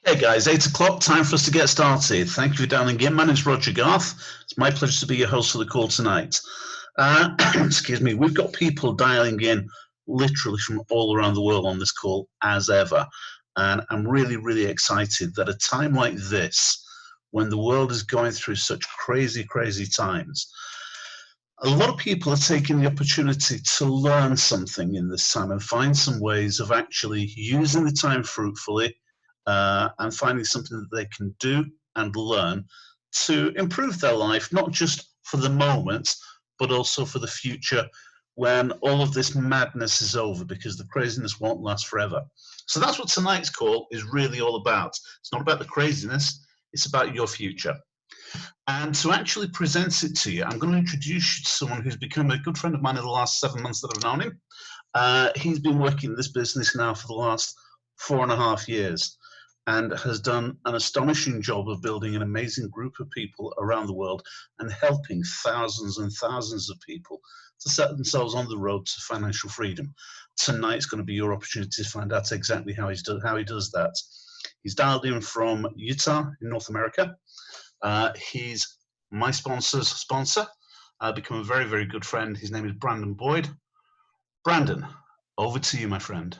Hey guys, 8 o'clock, time for us to get started. Thank you for dialing in. My name's Roger Garth. It's my pleasure to be your host for the call tonight. Excuse me, we've got people dialing in literally from all around the world on this call as ever. And I'm really, really excited that a time like this, when the world is going through such crazy, crazy times, a lot of people are taking the opportunity to learn something in this time and find some ways of actually using the time fruitfully and finding something that they can do and learn to improve their life, not just for the moment, but also for the future when all of this madness is over, because the craziness won't last forever. So that's what tonight's call is really all about. It's not about the craziness, it's about your future. And to actually present it to you, I'm going to introduce you to someone who's become a good friend of mine in the last 7 months that I've known him. He's been working in this business now for the last 4.5 years and has done an astonishing job of building an amazing group of people around the world and helping thousands and thousands of people to set themselves on the road to financial freedom. Tonight's going to be your opportunity to find out exactly how he does that. He's dialed in from Utah in North America. He's my sponsor's sponsor, become a very, very good friend. His name is Brandon Boyd. Brandon, over to you, my friend.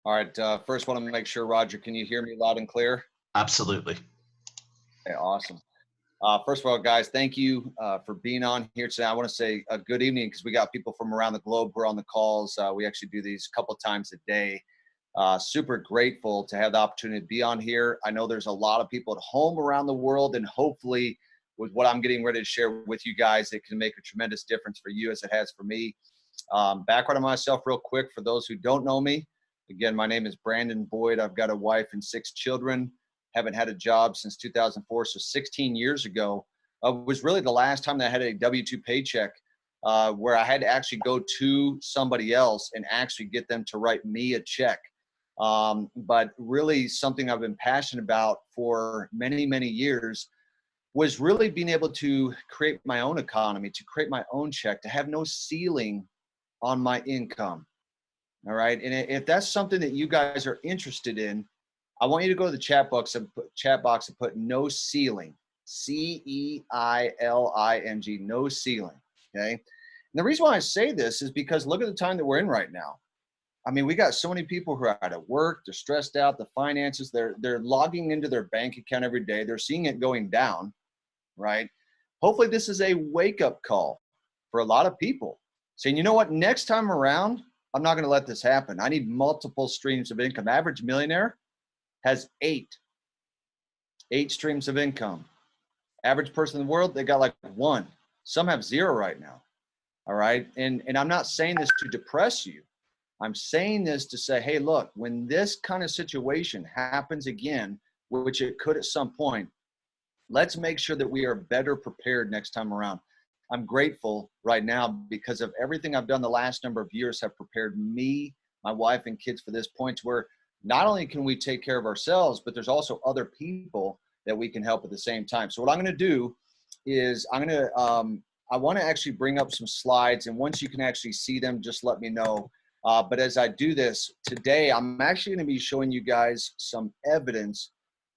All right. First, want to make sure, Roger, can you hear me loud and clear? Absolutely. Okay, awesome. First of all, guys, thank you for being on here today. I want to say a good evening because we got people from around the globe who are on the calls. We actually do these a couple of times a day. Super grateful to have the opportunity to be on here. I know there's a lot of people at home around the world, and hopefully with what I'm getting ready to share with you guys, it can make a tremendous difference for you as it has for me. Background on myself real quick for those who don't know me. Again, my name is Brandon Boyd. I've got a wife and 6 children. Haven't had a job since 2004, so 16 years ago was really the last time that I had a W-2 paycheck where I had to actually go to somebody else and actually get them to write me a check. But really something I've been passionate about for many, many years was really being able to create my own economy, to create my own check, to have no ceiling on my income. All right. And if that's something that you guys are interested in, I want you to go to the chat box and put no ceiling, CEILING, no ceiling. Okay. And the reason why I say this is because look at the time that we're in right now. I mean, we got so many people who are out of work, they're stressed out, the finances, they're logging into their bank account every day. They're seeing it going down, right? Hopefully this is a wake-up call for a lot of people saying, you know what, next time around, I'm not going to let this happen. I need multiple streams of income. Average millionaire has 8 streams of income. Average person in the world, they got like 1. Some have 0 right now. All right. And I'm not saying this to depress you. I'm saying this to say, hey, look, when this kind of situation happens again, which it could at some point, let's make sure that we are better prepared next time around. I'm grateful right now because of everything I've done the last number of years have prepared me, my wife, and kids for this point to where not only can we take care of ourselves, but there's also other people that we can help at the same time. So what I'm going to do is I want to actually bring up some slides, and once you can actually see them, just let me know. But as I do this today, I'm actually going to be showing you guys some evidence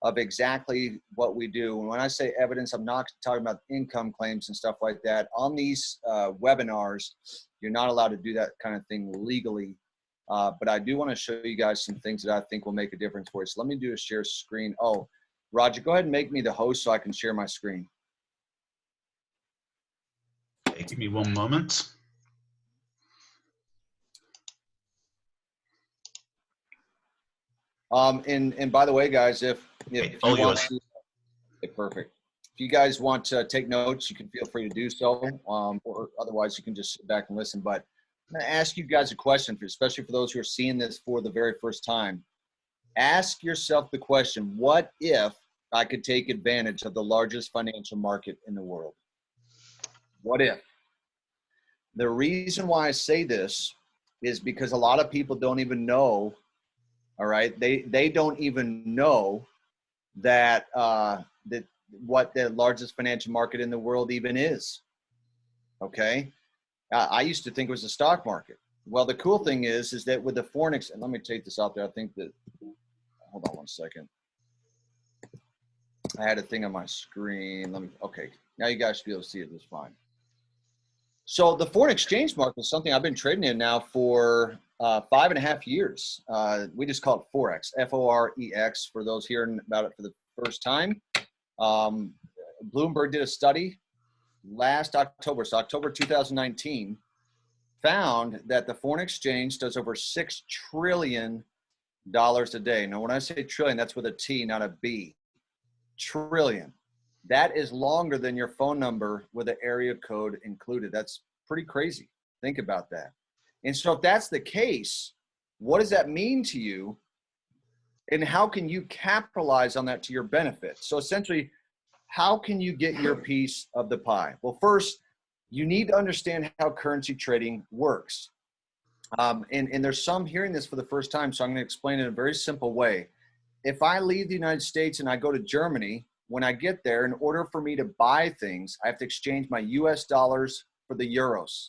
of exactly what we do. And when I say evidence, I'm not talking about income claims and stuff like that. On these webinars, you're not allowed to do that kind of thing legally. But I do want to show you guys some things that I think will make a difference for you. So let me do a share screen. Oh, Roger, go ahead and make me the host so I can share my screen. Okay, give me one moment. And by the way, guys, if you All want yours. to, okay, perfect. If you guys want to take notes, you can feel free to do so, or otherwise you can just sit back and listen. But I'm going to ask you guys a question, especially for those who are seeing this for the very first time. Ask yourself the question, what if I could take advantage of the largest financial market in the world? What if? The reason why I say this is because a lot of people don't even know, all right? They don't even know that what the largest financial market in the world even is, okay? I used to think it was the stock market. Well, the cool thing is that with the foreign exchange, let me take this out there. I think that hold on one second. I had a thing on my screen. Okay, now you guys should be able to see it just fine. So the foreign exchange market is something I've been trading in now for 5.5 years. We just call it Forex, F-O-R-E-X, for those hearing about it for the first time. Bloomberg did a study last October, so October 2019, found that the foreign exchange does over $6 trillion a day. Now, when I say trillion, that's with a T, not a B. Trillion. That is longer than your phone number with an area code included. That's pretty crazy. Think about that. And so if that's the case, what does that mean to you? And how can you capitalize on that to your benefit? So essentially, how can you get your piece of the pie? Well, first, you need to understand how currency trading works. And there's some hearing this for the first time, so I'm going to explain it in a very simple way. If I leave the United States and I go to Germany, when I get there, in order for me to buy things, I have to exchange my US dollars for the euros,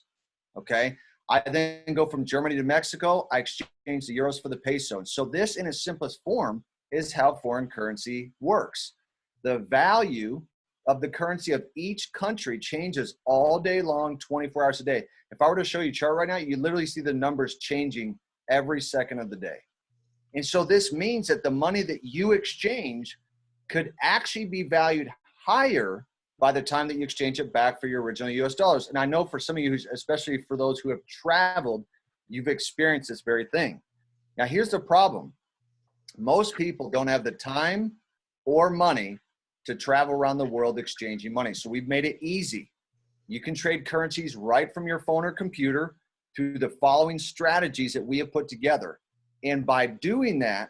okay? I then go from Germany to Mexico, I exchange the euros for the peso. And so this, in its simplest form, is how foreign currency works. The value of the currency of each country changes all day long, 24 hours a day. If I were to show you a chart right now, you literally see the numbers changing every second of the day. And so this means that the money that you exchange could actually be valued higher by the time that you exchange it back for your original US dollars. And I know for some of you, especially for those who have traveled, you've experienced this very thing. Now, here's the problem. Most people don't have the time or money to travel around the world exchanging money. So we've made it easy. You can trade currencies right from your phone or computer through the following strategies that we have put together. And by doing that,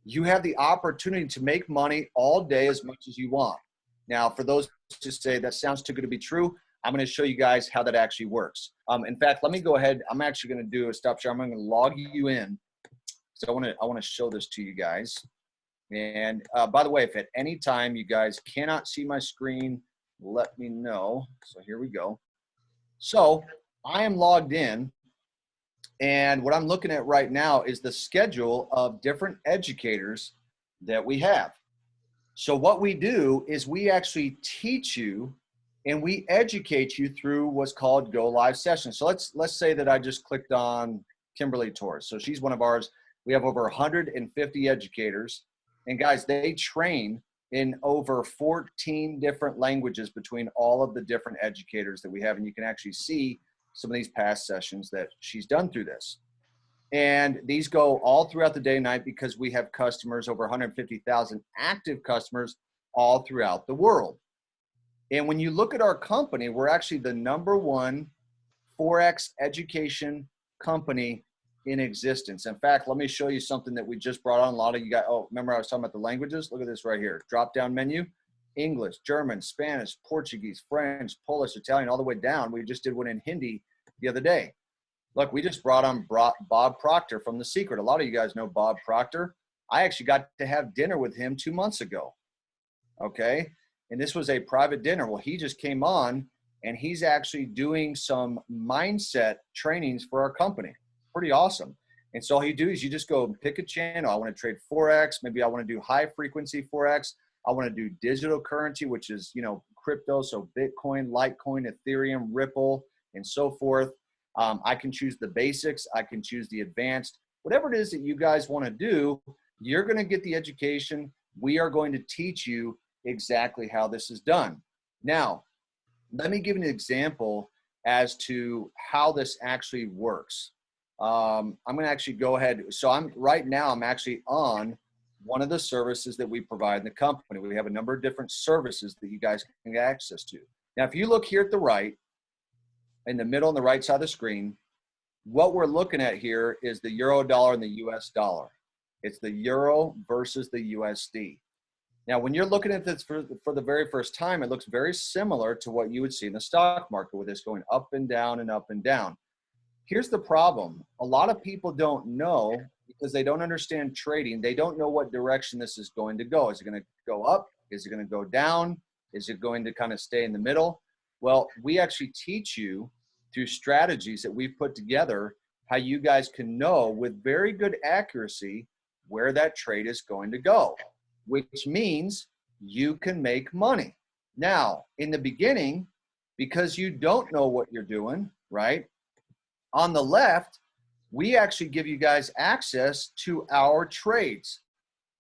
you have the opportunity to make money all day as much as you want. Now, for those who say that sounds too good to be true, I'm going to show you guys how that actually works. In fact, let me go ahead. I'm actually going to do a stop share. I'm going to log you in. So I want to show this to you guys. And by the way, if at any time you guys cannot see my screen, let me know. So here we go. So I am logged in. And what I'm looking at right now is the schedule of different educators that we have. So what we do is we actually teach you and we educate you through what's called Go Live sessions. So let's say that I just clicked on Kimberly Torres. So she's one of ours. We have over 150 educators. And guys, they train in over 14 different languages between all of the different educators that we have. And you can actually see some of these past sessions that she's done through this. And these go all throughout the day and night because we have customers, over 150,000 active customers all throughout the world. And when you look at our company, we're actually the #1 Forex education company in existence. In fact, let me show you something that we just brought on. A lot of you guys, oh, remember I was talking about the languages? Look at this right here. Drop down menu, English, German, Spanish, Portuguese, French, Polish, Italian, all the way down. We just did one in Hindi the other day. Look, we just brought on Bob Proctor from The Secret. A lot of you guys know Bob Proctor. I actually got to have dinner with him 2 months ago. Okay. And this was a private dinner. Well, he just came on and he's actually doing some mindset trainings for our company. Pretty awesome. And so all you do is you just go and pick a channel. I want to trade Forex. Maybe I want to do high frequency Forex. I want to do digital currency, which is, crypto. So Bitcoin, Litecoin, Ethereum, Ripple, and so forth. I can choose the basics. I can choose the advanced. Whatever it is that you guys want to do, you're going to get the education. We are going to teach you exactly how this is done. Now, let me give you an example as to how this actually works. I'm going to actually go ahead. So right now I'm actually on one of the services that we provide in the company. We have a number of different services that you guys can get access to. Now, if you look here at the right, in the middle on the right side of the screen, what we're looking at here is the euro dollar and the US dollar. It's the euro versus the USD. Now, when you're looking at this for the very first time, it looks very similar to what you would see in the stock market with this going up and down and up and down. Here's the problem. A lot of people don't know because they don't understand trading. They don't know what direction this is going to go. Is it going to go up? Is it going to go down? Is it going to kind of stay in the middle? Well, we actually teach you through strategies that we've put together how you guys can know with very good accuracy where that trade is going to go, which means you can make money. Now, in the beginning, because you don't know what you're doing, right? On the left, we actually give you guys access to our trades.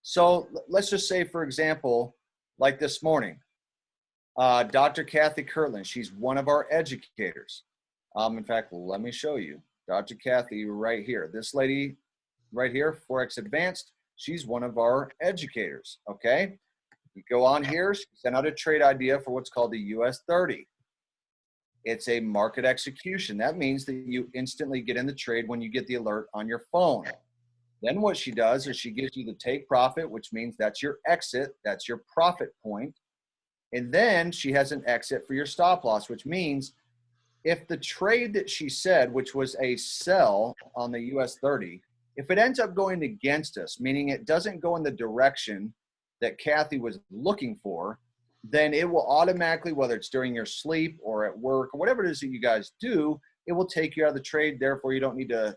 So let's just say, for example, like this morning, Dr. Kathy Kirtland, she's one of our educators. In fact, let me show you. Dr. Kathy right here. This lady right here, Forex Advanced, she's one of our educators, okay? You go on here, she sent out a trade idea for what's called the US 30. It's a market execution. That means that you instantly get in the trade when you get the alert on your phone. Then what she does is she gives you the take profit, which means that's your exit, that's your profit point. And then she has an exit for your stop loss, which means if the trade that she said, which was a sell on the US 30, if it ends up going against us, meaning it doesn't go in the direction that Kathy was looking for, then it will automatically, whether it's during your sleep or at work or whatever it is that you guys do, it will take you out of the trade. Therefore, you don't need to,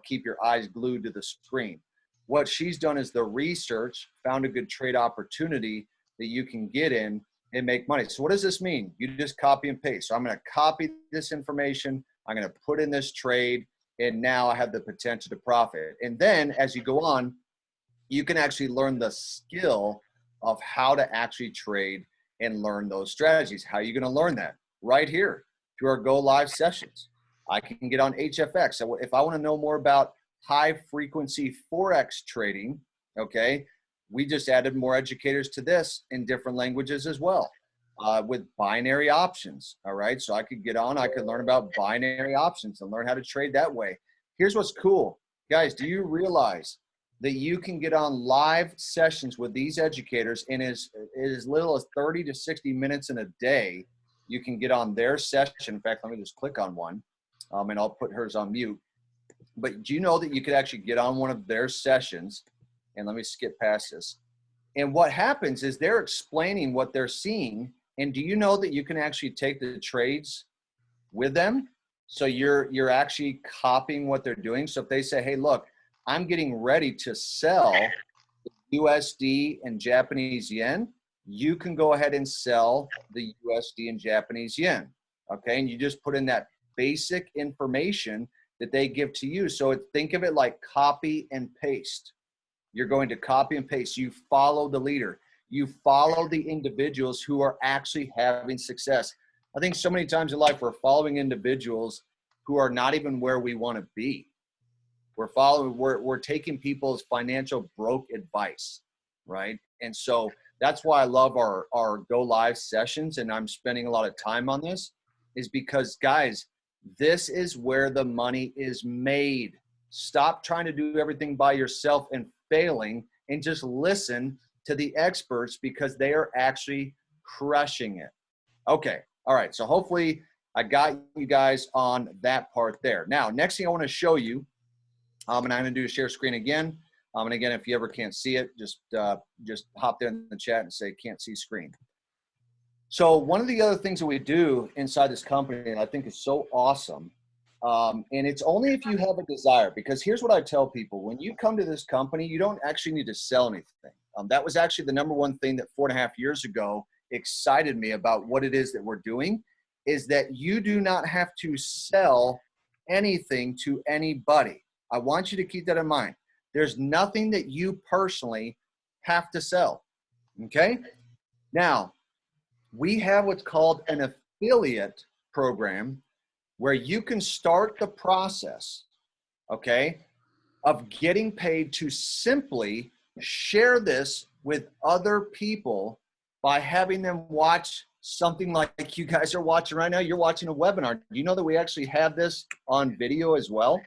keep your eyes glued to the screen. What she's done is the research, found a good trade opportunity that you can get in and make money. So what does this mean? You just copy and paste. So I'm going to copy this information. I'm going to put in this trade, and now I have the potential to profit. And then as you go on, you can actually learn the skill of how to actually trade and learn those strategies. How are you going to learn that? Right here through our Go Live sessions. I can get on HFX. So if I want to know more about high frequency Forex trading, okay, we just added more educators to this in different languages as well, with binary options. All right, so I could get on, I could learn about binary options and learn how to trade that way. Here's what's cool, guys. Do you realize that you can get on live sessions with these educators in as little as 30 to 60 minutes in a day? You can get on their session. In fact, let me just click on one, and I'll put hers on mute. But do you know that you could actually get on one of their sessions? And let me skip past this. And what happens is they're explaining what they're seeing. And do you know that you can actually take the trades with them? So you're actually copying what they're doing. So if they say, hey, look, I'm getting ready to sell USD and Japanese yen, you can go ahead and sell the USD and Japanese yen. Okay, and you just put in that basic information that they give to you. So think of it like copy and paste. You're going to copy and paste. You follow the leader. You follow the individuals who are actually having success. I think so many times in life we're following individuals who are not even where we want to be. We're taking people's financial broke advice, right? And so that's why I love our Go Live sessions, and I'm spending a lot of time on this, is because, guys, this is where the money is made. Stop trying to do everything by yourself and failing, and just listen to the experts because they are actually crushing it. Okay. All right. So hopefully I got you guys on that part there. Now, next thing I want to show you, and I'm going to do a share screen again. And again, if you ever can't see it, just hop there in the chat and say can't see screen. So one of the other things that we do inside this company, and I think is so awesome, and it's only if you have a desire, because here's what I tell people. When you come to this company, you don't actually need to sell anything. That was actually the number one thing that 4.5 years ago excited me about what it is that we're doing, is that you do not have to sell anything to anybody. I want you to keep that in mind. There's nothing that you personally have to sell, okay? Now, we have what's called an affiliate program where you can start the process, okay, of getting paid to simply share this with other people by having them watch something like you guys are watching right now. You're watching a webinar. Do you know that we actually have this on video as well?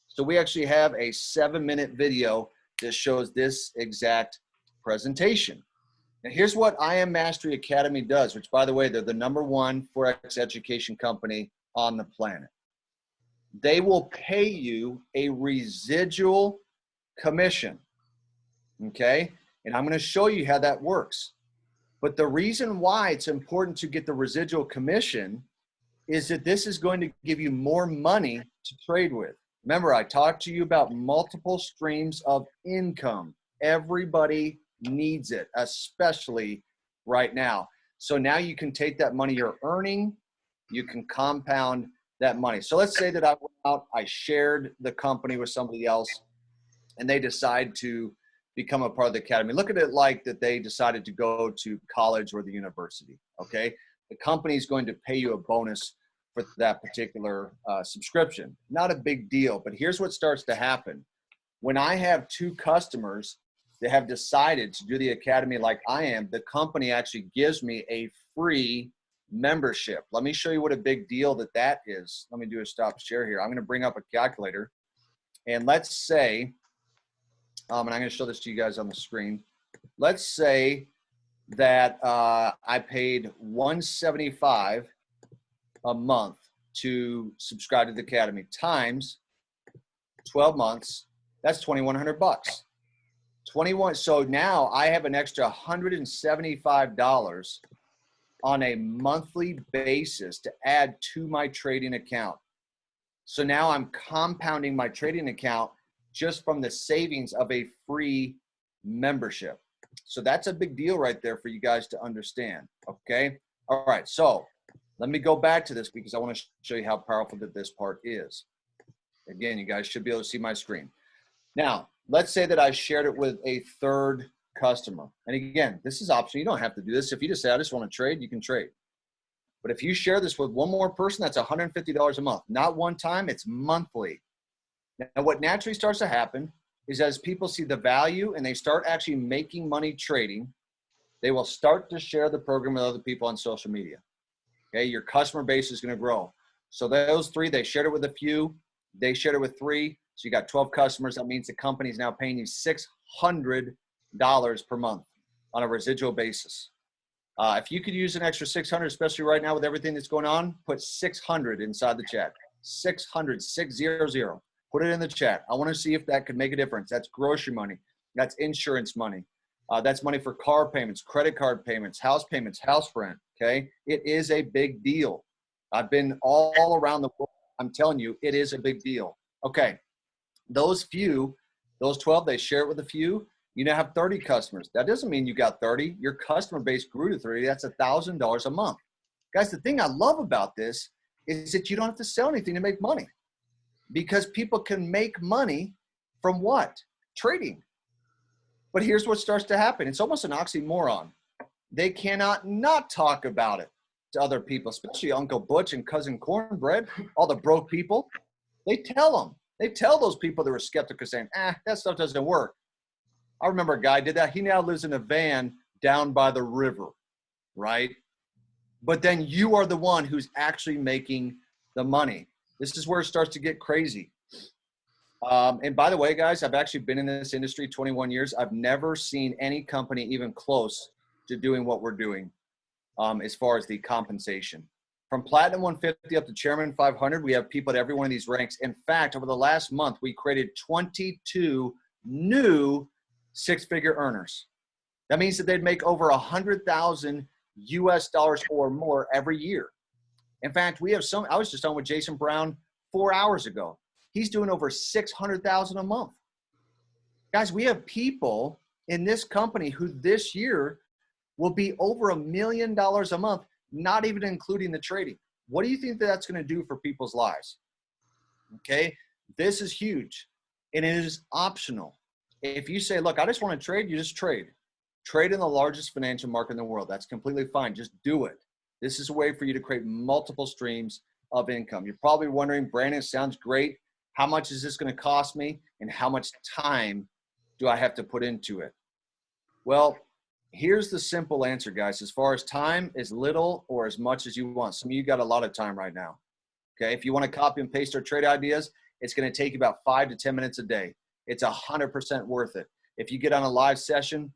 So we actually have a 7-minute video that shows this exact presentation. Now here's what I Am Mastery Academy does, which, by the way, they're the #1 Forex education company on the planet. They will pay you a residual commission, okay? And I'm going to show you how that works. But the reason why it's important to get the residual commission is that this is going to give you more money to trade with. Remember, I talked to you about multiple streams of income. Everybody needs it, especially right now. So now you can take that money you're earning, you can compound that money. So let's say that I went out, I shared the company with somebody else, and they decide to become a part of the academy. Look at it like that they decided to go to college or the university, okay? The company is going to pay you a bonus for that particular subscription. Not a big deal, but here's what starts to happen. When I have 2 customers that have decided to do the academy like I am, the company actually gives me a free membership. Let me show you what a big deal that is. Let me do a stop share here. I'm going to bring up a calculator, and let's say, and I'm going to show this to you guys on the screen. Let's say that I paid $175 a month to subscribe to the academy times 12 months. That's $2,100. 21. So now I have an extra $175 on a monthly basis to add to my trading account. So now I'm compounding my trading account just from the savings of a free membership. So that's a big deal right there for you guys to understand. Okay. All right. So let me go back to this because I want to show you how powerful that this part is. Again, you guys should be able to see my screen. Now, let's say that I shared it with a third customer. And again, this is optional. You don't have to do this. If you just say, I just want to trade, you can trade. But if you share this with one more person, that's $150 a month. Not one time, it's monthly. Now, what naturally starts to happen is as people see the value and they start actually making money trading, they will start to share the program with other people on social media. Okay, your customer base is going to grow. So those 3, they shared it with a few, they shared it with 3. So you got 12 customers. That means the company is now paying you $600 per month on a residual basis. If you could use an extra 600, especially right now with everything that's going on, put 600 inside the chat. 600, 600. Put it in the chat. I want to see if that could make a difference. That's grocery money. That's insurance money. That's money for car payments, credit card payments, house rent. Okay. It is a big deal. I've been all around the world. I'm telling you, it is a big deal. Okay. Those 12, they share it with a few. You now have 30 customers. That doesn't mean you got 30. Your customer base grew to 30. That's $1,000 a month. Guys, the thing I love about this is that you don't have to sell anything to make money because people can make money from what? Trading. But here's what starts to happen. It's almost an oxymoron. They cannot not talk about it to other people, especially Uncle Butch and Cousin Cornbread, all the broke people. They tell them. They tell those people that were skeptical saying, that stuff doesn't work. I remember a guy did that. He now lives in a van down by the river, right? But then you are the one who's actually making the money. This is where it starts to get crazy. And by the way, guys, I've actually been in this industry 21 years. I've never seen any company even close to doing what we're doing as far as the compensation. From Platinum 150 up to Chairman 500, we have people at every one of these ranks. In fact, over the last month, we created 22 new 6-figure earners. That means that they'd make over $100,000 US or more every year. In fact, we have I was just on with Jason Brown 4 hours ago. He's doing over $600,000 a month. Guys, we have people in this company who this year will be over $1 million a month, not even including the trading. What do you think that's going to do for people's lives? Okay, this is huge, and it is optional. If you say, look, I just want to trade, you just trade. Trade in the largest financial market in the world. That's completely fine. Just do it. This is a way for you to create multiple streams of income. You're probably wondering, Brandon, sounds great. How much is this going to cost me? And how much time do I have to put into it? Well, here's the simple answer, guys. As far as time, as little or as much as you want. Some of you got a lot of time right now. Okay. If you want to copy and paste our trade ideas, it's going to take you about 5 to 10 minutes a day. It's 100% worth it. If you get on a live session,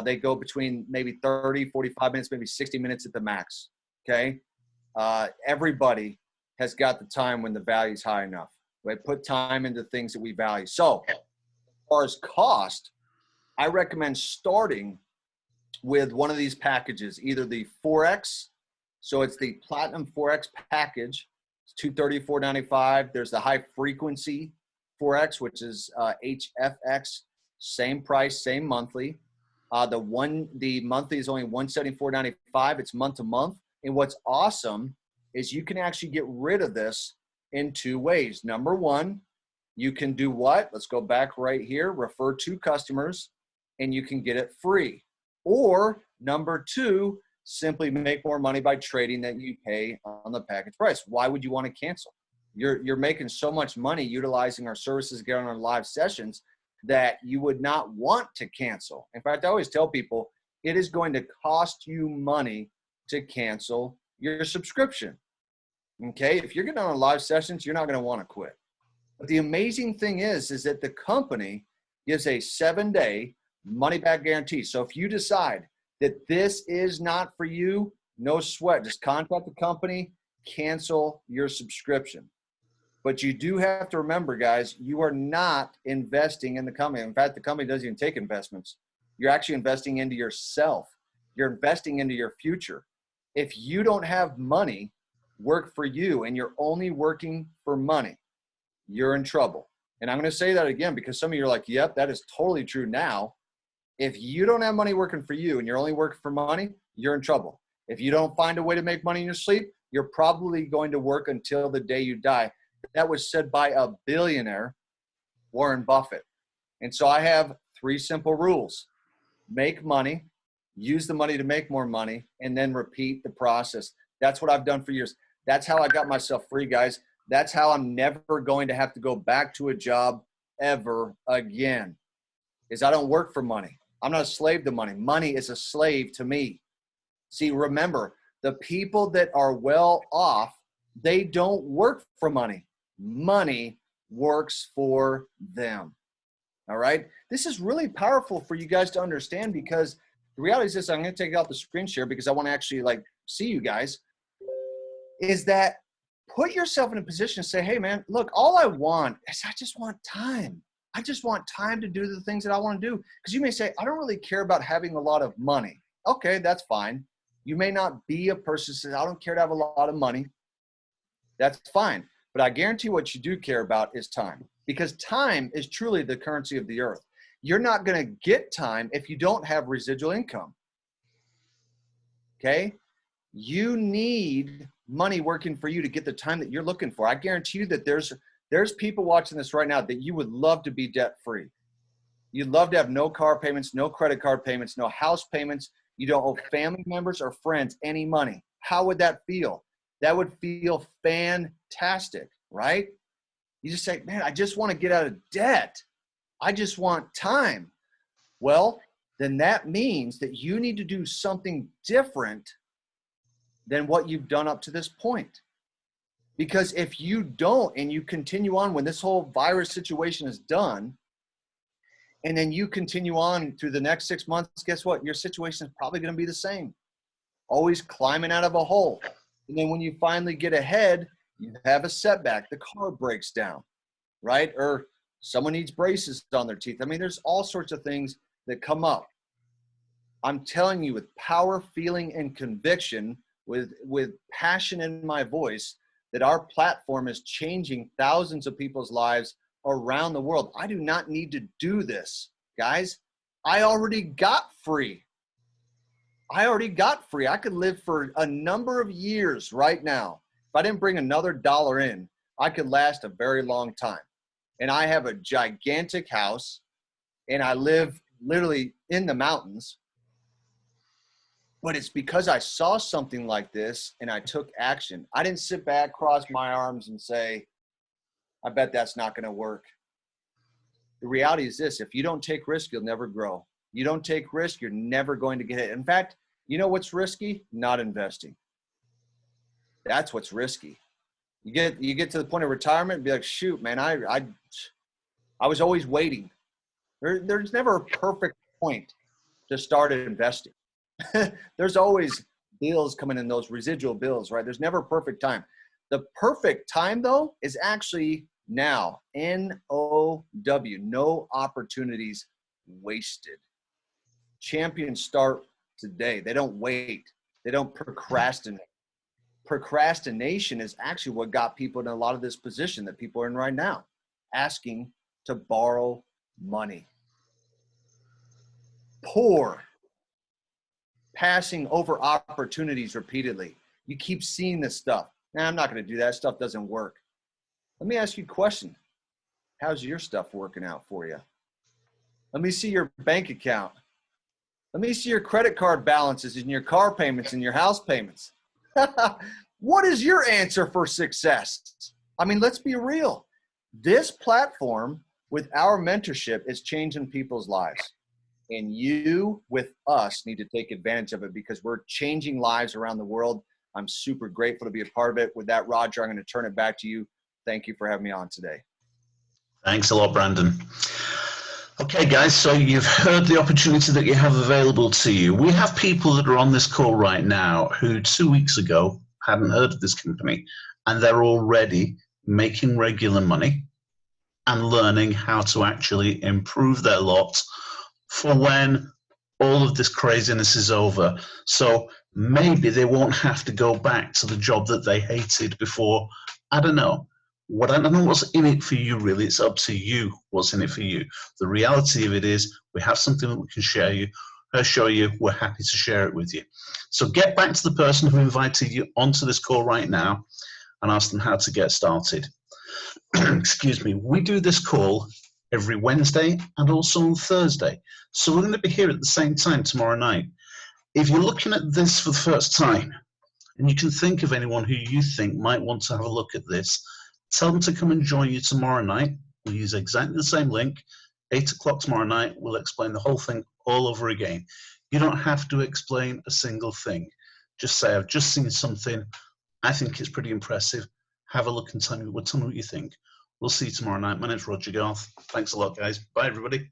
they go between maybe 30, 45 minutes, maybe 60 minutes at the max. Okay. Everybody has got the time when the value is high enough. We put time into things that we value. So as far as cost, I recommend starting with one of these packages, either the Forex. So it's the Platinum Forex package. It's $234.95. There's the high frequency Forex, which is HFX, same price, same monthly. The monthly is only $174.95. It's month to month. And what's awesome is you can actually get rid of this in two ways. Number one, you can do what? Let's go back right here, refer to customers, and you can get it free. Or number two, simply make more money by trading that you pay on the package price. Why would you want to cancel? You're making so much money utilizing our services, getting on our live sessions, that you would not want to cancel. In fact, I always tell people it is going to cost you money to cancel your subscription. Okay, if you're getting on live sessions, you're not going to want to quit. But the amazing thing is that the company gives a 7-day money-back guarantee. So if you decide that this is not for you, no sweat. Just contact the company, cancel your subscription. But you do have to remember, guys, you are not investing in the company. In fact, the company doesn't even take investments. You're actually investing into yourself. You're investing into your future. If you don't have money work for you and you're only working for money, you're in trouble. And I'm going to say that again because some of you are like, yep, that is totally true now. If you don't have money working for you and you're only working for money, you're in trouble. If you don't find a way to make money in your sleep, you're probably going to work until the day you die. That was said by a billionaire, Warren Buffett. And so I have 3 simple rules. Make money, use the money to make more money, and then repeat the process. That's what I've done for years. That's how I got myself free, guys. That's how I'm never going to have to go back to a job ever again, is I don't work for money. I'm not a slave to money. Money is a slave to me. See, remember, the people that are well off, they don't work for money. Money works for them. All right? This is really powerful for you guys to understand because the reality is this, I'm going to take out the screen share because I want to actually see you guys, is that put yourself in a position to say, hey man, look, all I want is I just want time. I just want time to do the things that I want to do. Because you may say, I don't really care about having a lot of money. Okay, that's fine. You may not be a person who says, I don't care to have a lot of money. That's fine. But I guarantee what you do care about is time. Because time is truly the currency of the earth. You're not going to get time if you don't have residual income. Okay? You need money working for you to get the time that you're looking for. I guarantee you that there's people watching this right now that you would love to be debt-free. You'd love to have no car payments, no credit card payments, no house payments. You don't owe family members or friends any money. How would that feel? That would feel fantastic, right? You just say, man, I just want to get out of debt. I just want time. Well, then that means that you need to do something different than what you've done up to this point. Because if you don't and you continue on when this whole virus situation is done, and then you continue on through the next 6 months, guess what? Your situation is probably going to be the same. Always climbing out of a hole. And then when you finally get ahead, you have a setback. The car breaks down, right? Or someone needs braces on their teeth. I mean, there's all sorts of things that come up. I'm telling you with power, feeling, and conviction, with passion in my voice, that our platform is changing thousands of people's lives around the world. I do not need to do this, guys. I already got free. I could live for a number of years right now. If I didn't bring another dollar in, I could last a very long time. And I have a gigantic house, and I live literally in the mountains. But it's because I saw something like this and I took action. I didn't sit back, cross my arms, and say, I bet that's not going to work. The reality is this: if you don't take risk, you'll never grow. You don't take risk, you're never going to get it. In fact, you know what's risky? Not investing. That's what's risky. You get to the point of retirement and be like, shoot, man, I was always waiting. There's never a perfect point to start investing. There's always bills coming in, those residual bills, right? There's never a perfect time. The perfect time, though, is actually now. N-O-W, no opportunities wasted. Champions start today. They don't wait. They don't procrastinate. Procrastination is actually what got people in a lot of this position that people are in right now. asking to borrow money. Poor, passing over opportunities repeatedly. You keep seeing this stuff. Nah, I'm not going to do that. Stuff doesn't work. Let me ask you a question. How's your stuff working out for you? Let me see your bank account. Let me see your credit card balances and your car payments and your house payments. What is your answer for success? I mean, let's be real. This platform with our mentorship is changing people's lives. And you, with us, need to take advantage of it because we're changing lives around the world. I'm super grateful to be a part of it. With that, Roger, I'm going to turn it back to you. Thank you for having me on today. Thanks a lot, Brandon. Okay, guys, so you've heard the opportunity that you have available to you. We have people that are on this call right now who 2 weeks ago hadn't heard of this company, and they're already making regular money and learning how to actually improve their lot for when all of this craziness is over. So maybe they won't have to go back to the job that they hated before. I don't know. I don't know what's in it for you, really. It's up to you what's in it for you. The reality of it is we have something that we can show you. We're happy to share it with you. So get back to the person who invited you onto this call right now and ask them how to get started. Excuse me. We do this call every Wednesday and also on Thursday. So we're going to be here at the same time tomorrow night. If you're looking at this for the first time and you can think of anyone who you think might want to have a look at this, tell them to come and join you tomorrow night. We'll use exactly the same link. 8 o'clock tomorrow night, we'll explain the whole thing all over again. You don't have to explain a single thing. Just say, I've just seen something. I think it's pretty impressive. Have a look and tell me what you think. We'll see you tomorrow night. My name's Roger Garth. Thanks a lot, guys. Bye, everybody.